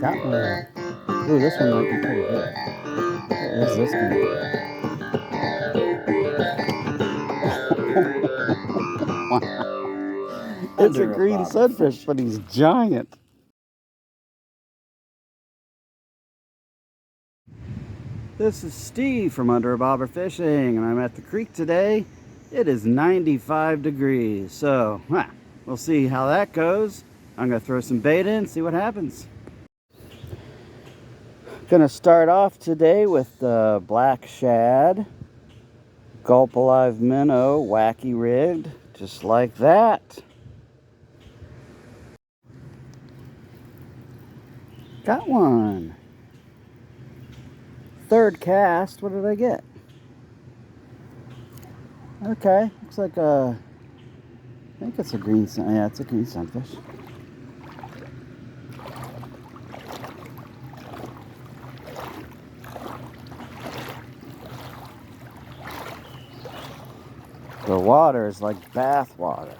Got one. Ooh, this one might be pretty big. What is this gonna be? It's a Under a green bobber sunfish, fish. but he's giant. This is Steve from Under a Bobber Fishing, and I'm at the creek today. It is 95 degrees, so we'll see how that goes. I'm going to throw some bait in, see what happens. Going to start off today with the black shad, Gulp Minnow, wacky rigged, just like that. Got one. Third cast, what did I get? Okay, looks like I think it's a green sun. Yeah, it's a green sunfish. The water is like bath water.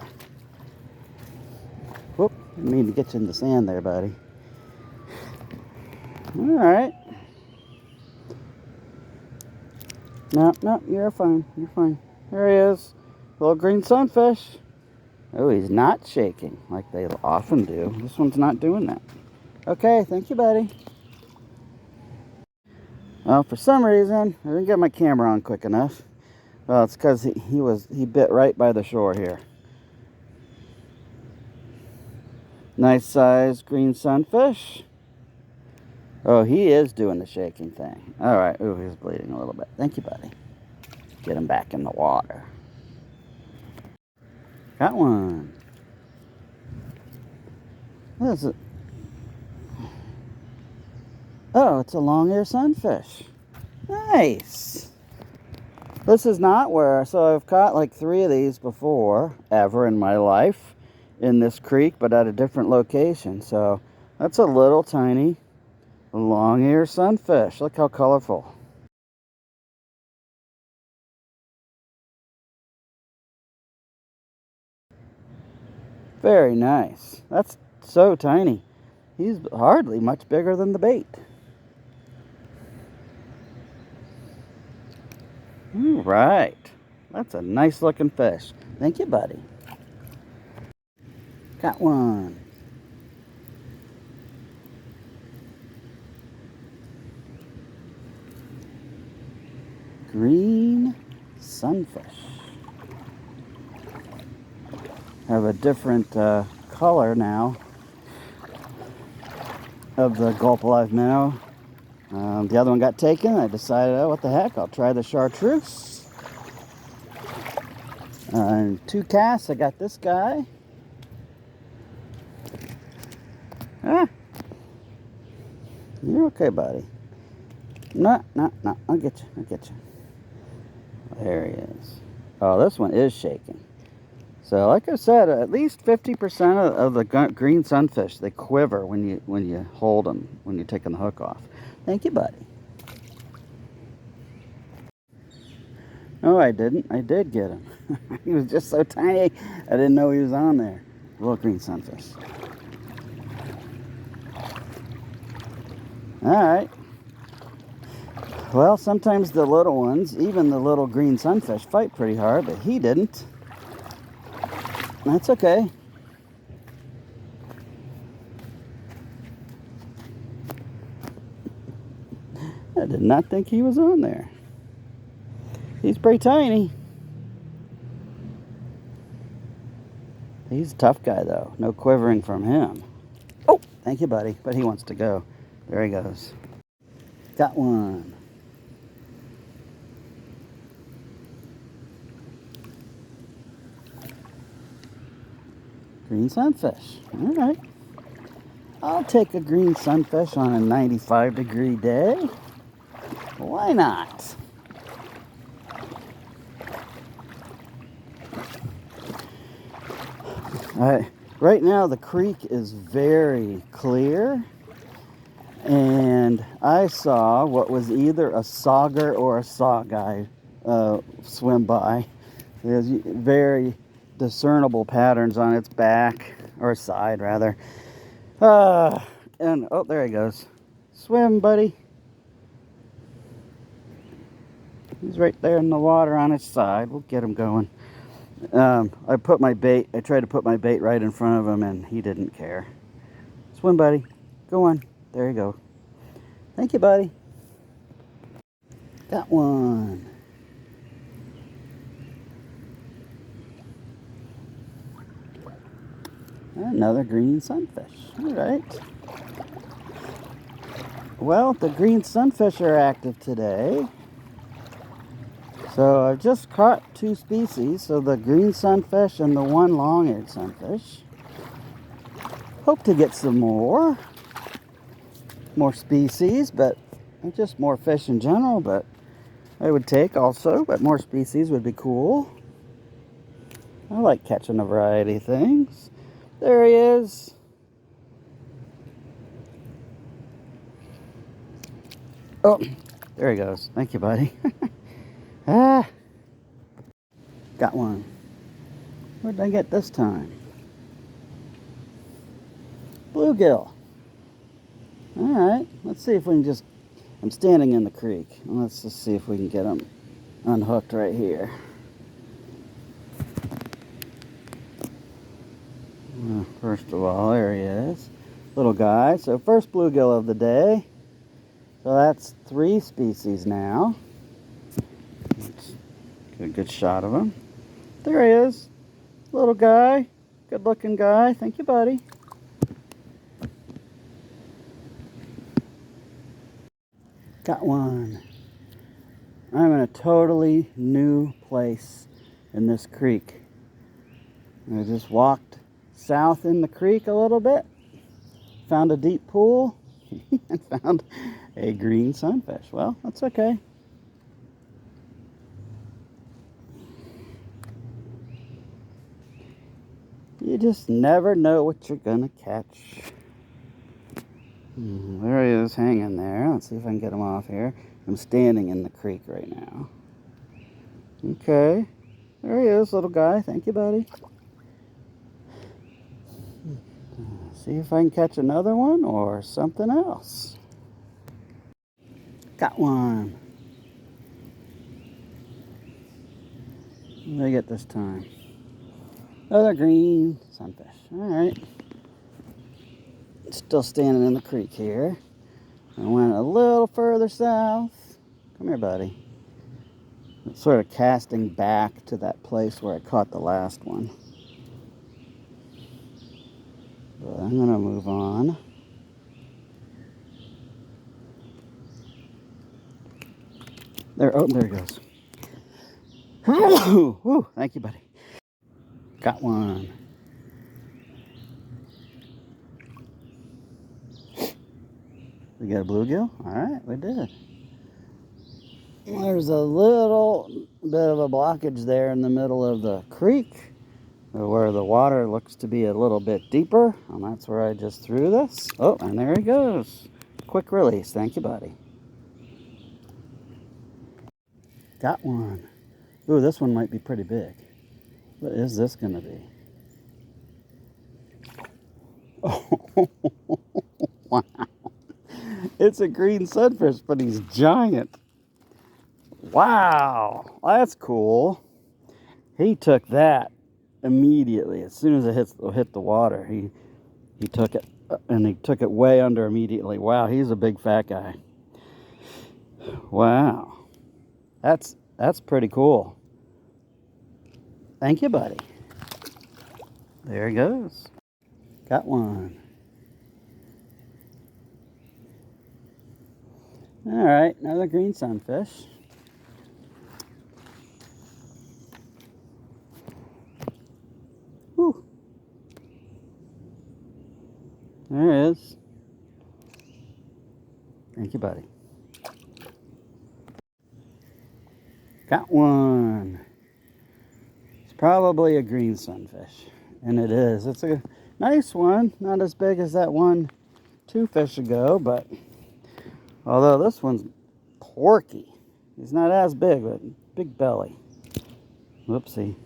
Whoop, didn't mean to get you in the sand there, buddy. Alright. No, you're fine. You're fine. There he is. Little green sunfish. Oh, he's not shaking like they often do. This one's not doing that. Okay, thank you, buddy. Well, for some reason, I didn't get my camera on quick enough. Well, it's because he bit right by the shore here. Nice size green sunfish. Oh, he is doing the shaking thing. All right. Oh, he's bleeding a little bit. Thank you, buddy. Get him back in the water. Got one. What is it? Oh, it's a long-eared sunfish. Nice. This is not where, so I've caught like 3 of these before, ever in my life, in this creek, but at a different location. So that's a little tiny long-eared sunfish. Look how colorful. Very nice. That's so tiny. He's hardly much bigger than the bait. All right. That's a nice looking fish. Thank you, buddy. Got one. Green sunfish. Have a different color now of the Gulp Minnow. The other one got taken. I decided, oh, what the heck, I'll try the chartreuse. In 2 casts, I got this guy. You're okay, buddy. No, I'll get you. There he is. Oh, this one is shaking. So, like I said, at least 50% of the green sunfish, they quiver when you hold them, when you're taking the hook off. Thank you, buddy. No, I didn't. I did get him. He was just so tiny, I didn't know he was on there. Little green sunfish. All right. Well, sometimes the little ones, even the little green sunfish, fight pretty hard, but he didn't. That's okay. I did not think he was on there. He's pretty tiny. He's a tough guy, though. No quivering from him. Oh, thank you, buddy. But he wants to go. There he goes. Got one. Green sunfish. All right. I'll take a green sunfish on a 95-degree day. Why not? Right now the creek is very clear, and I saw what was either a sauger or a saugeye swim by. There's very discernible patterns on its back, or side rather. and oh, there he goes. Swim, buddy. He's right there in the water on his side. We'll get him going. I tried to put my bait right in front of him, and he didn't care. Swim, buddy. Go on. There you go. Thank you, buddy. Got one. Another green sunfish. All right. Well, the green sunfish are active today. So I've just caught 2 species, so the green sunfish and the one long-eared sunfish. Hope to get some more species, but just more fish in general, but I would take also, but more species would be cool. I like catching a variety of things. There he is. Oh, there he goes. Thank you, buddy. Ah, got one. What did I get this time? Bluegill. All right, let's see if we can just... I'm standing in the creek. Let's just see if we can get him unhooked right here. First of all, there he is. Little guy. So first bluegill of the day. So that's 3 species now. Let's get a good shot of him. There he is. Little guy. Good looking guy. Thank you, buddy. Got one. I'm in a totally new place in this creek. I just walked south in the creek a little bit, found a deep pool, and found a green sunfish. Well, that's okay. You just never know what you're gonna catch. There he is hanging there. Let's see if I can get him off here. I'm standing in the creek right now. Okay. There he is, little guy. Thank you, buddy. See if I can catch another one or something else. Got one. What did I get this time? Another green sunfish. All right. Still standing in the creek here. I went a little further south. Come here, buddy. It's sort of casting back to that place where I caught the last one. But I'm going to move on. There, oh, there he goes. Woo, thank you, buddy. Got one. We got a bluegill? All right, we did. There's a little bit of a blockage there in the middle of the creek where the water looks to be a little bit deeper, and that's where I just threw this. Oh, and there he goes. Quick release. Thank you, buddy. Got one. Ooh, this one might be pretty big. What is this going to be? Oh, wow. It's a green sunfish, but he's giant. Wow, that's cool. He took that immediately. As soon as it hit the water, he took it, and he took it way under immediately. Wow, he's a big fat guy. Wow, that's pretty cool. Thank you, buddy. There he goes. Got one. All right, another green sunfish. Whew. There it is. Thank you, buddy. Got one. It's probably a green sunfish, and it is. It's a nice one, not as big as that one 2 fish ago, but although this one's porky. He's not as big, but big belly. Whoopsie.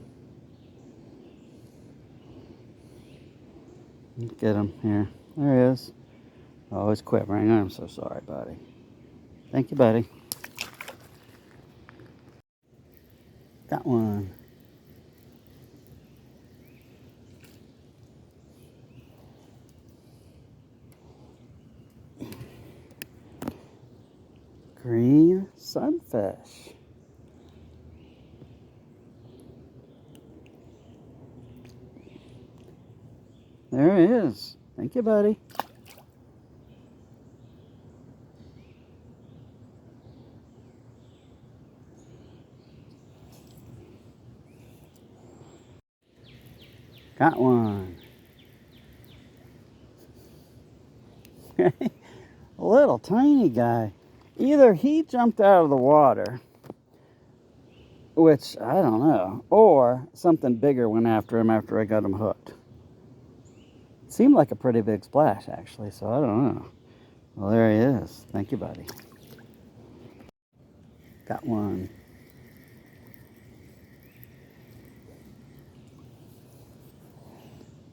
Get him here. There he is. Oh, he's quivering. I'm so sorry, buddy. Thank you, buddy. Got one. Green sunfish. There he is. Thank you, buddy. Got one. A little tiny guy. Either he jumped out of the water, which I don't know, or something bigger went after him after I got him hooked. It seemed like a pretty big splash, actually, so I don't know. Well, there he is. Thank you, buddy. Got one.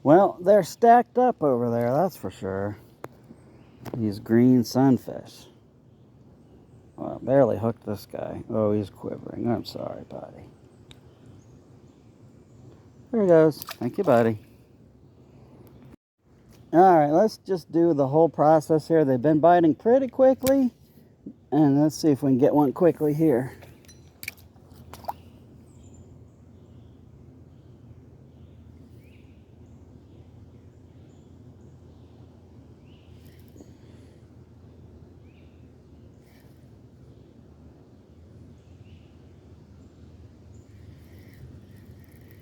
Well, they're stacked up over there, that's for sure. These green sunfish. Well, I barely hooked this guy. Oh, he's quivering. I'm sorry, buddy. There he goes. Thank you, buddy. All right, let's just do the whole process here. They've been biting pretty quickly. And let's see if we can get one quickly here.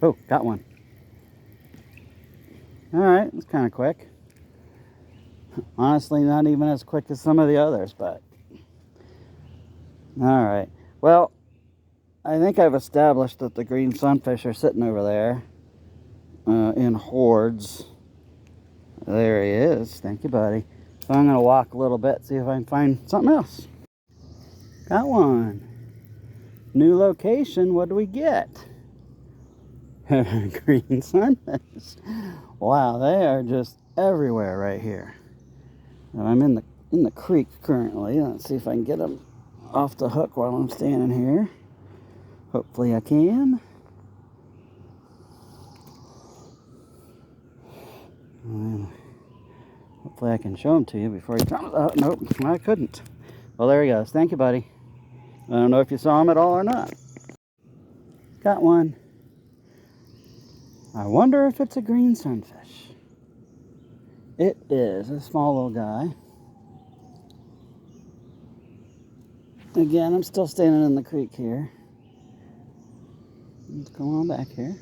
Oh, got one. All right, it's kind of quick. Honestly, not even as quick as some of the others, but... All right. Well, I think I've established that the green sunfish are sitting over there in hordes. There he is. Thank you, buddy. So I'm going to walk a little bit, see if I can find something else. Got one. New location. What do we get? Green sunfish. Wow, they are just everywhere right here. And I'm in the creek currently. Let's see if I can get them off the hook while I'm standing here. Hopefully I can. Hopefully I can show them to you before he comes out. Nope, I couldn't. Well, there he goes. Thank you, buddy. I don't know if you saw him at all or not. Got one. I wonder if it's a green sunfish. It is a small little guy. Again, I'm still standing in the creek here. Let's go on back here.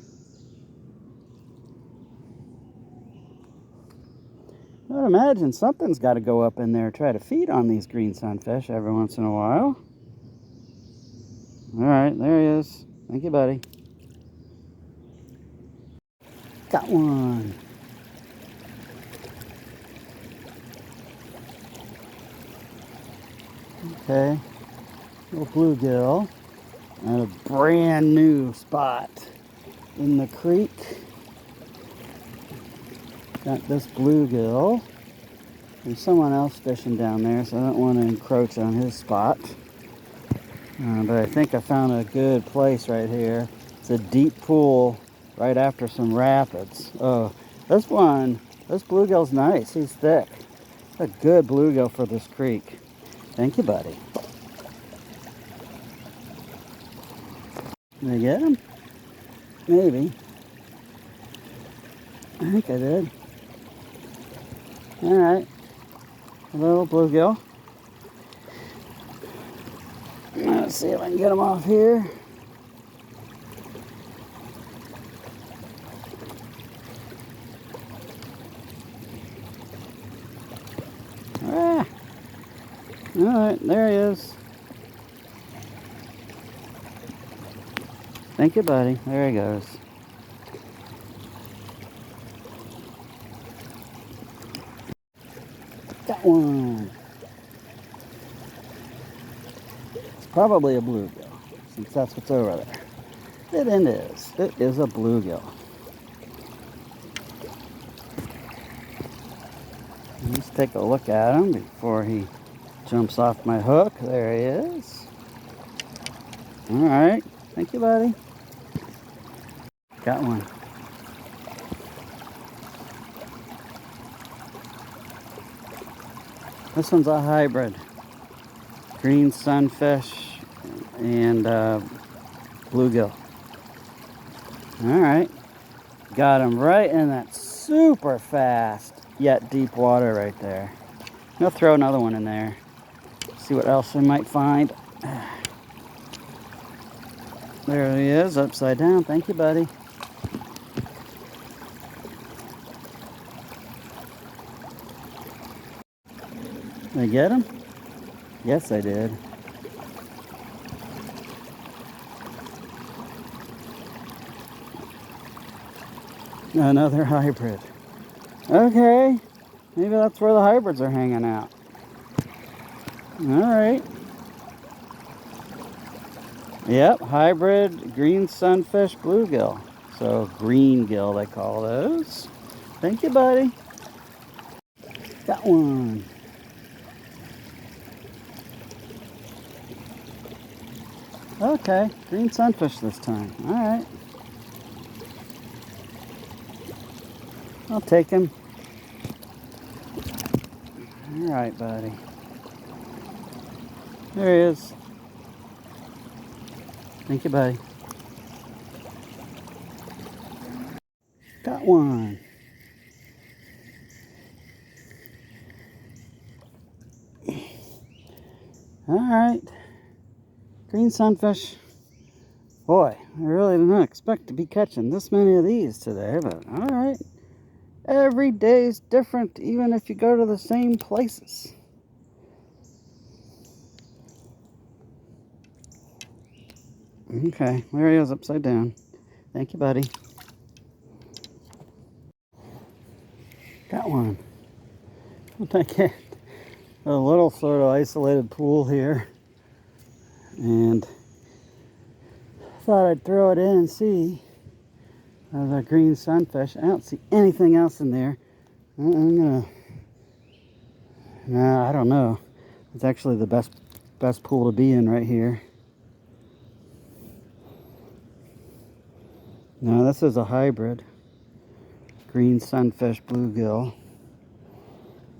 I would imagine something's got to go up in there, try to feed on these green sunfish every once in a while. All right, there he is. Thank you, buddy. Got one. Okay, little bluegill at a brand new spot in the creek. Got this bluegill. There's someone else fishing down there, so I don't want to encroach on his spot. But I think I found a good place right here. It's a deep pool right after some rapids. Oh, this bluegill's nice. He's thick. A good bluegill for this creek. Thank you, buddy. Did I get him? Maybe. I think I did. Alright. A little bluegill. Let's see if I can get him off here. Ah. Alright, there he is. Thank you, buddy. There he goes. Got one. It's probably a bluegill, since that's what's over there. It is. It is a bluegill. Let's take a look at him before he jumps off my hook. There he is. All right. Thank you, buddy. Got one. This one's a hybrid. Green sunfish and bluegill. All right. Got him right in that super fast yet deep water right there. I'll throw another one in there. See what else I might find. There he is, upside down. Thank you, buddy. Did I get him? Yes, I did. Another hybrid. Okay, maybe that's where the hybrids are hanging out. All right. Yep, hybrid green sunfish bluegill. So green gill they call those. Thank you, buddy. Got one. Okay, green sunfish this time. All right. I'll take him. All right, buddy. There he is. Thank you, buddy. Got one. All right. Green sunfish. Boy, I really did not expect to be catching this many of these today, but all right. Every day is different, even if you go to the same places. Okay, there he is upside down. Thank you, buddy. Got one. I'll take it. A little sort of isolated pool here. And thought I'd throw it in and see. The green sunfish. I don't see anything else in there. I'm gonna. Nah, I don't know. It's actually the best pool to be in right here. No, this is a hybrid. Green sunfish bluegill.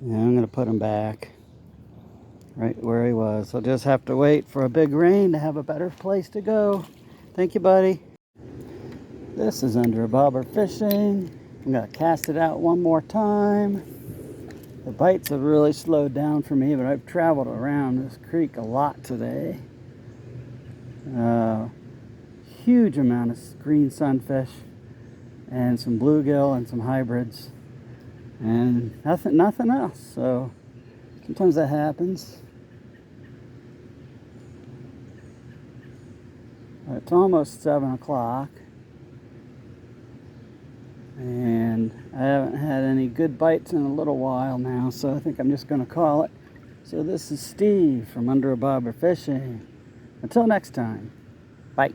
Yeah, I'm gonna put him back right where he was. I'll just have to wait for a big rain to have a better place to go. Thank you, buddy. This is under a bobber fishing. I'm gonna cast it out one more time. The bites have really slowed down for me, but I've traveled around this creek a lot today. Huge amount of green sunfish and some bluegill and some hybrids and nothing else. So sometimes that happens. It's almost 7 o'clock. And I haven't had any good bites in a little while now, so I think I'm just going to call it. So this is Steve from Under a Bobber Fishing. Until next time, bye.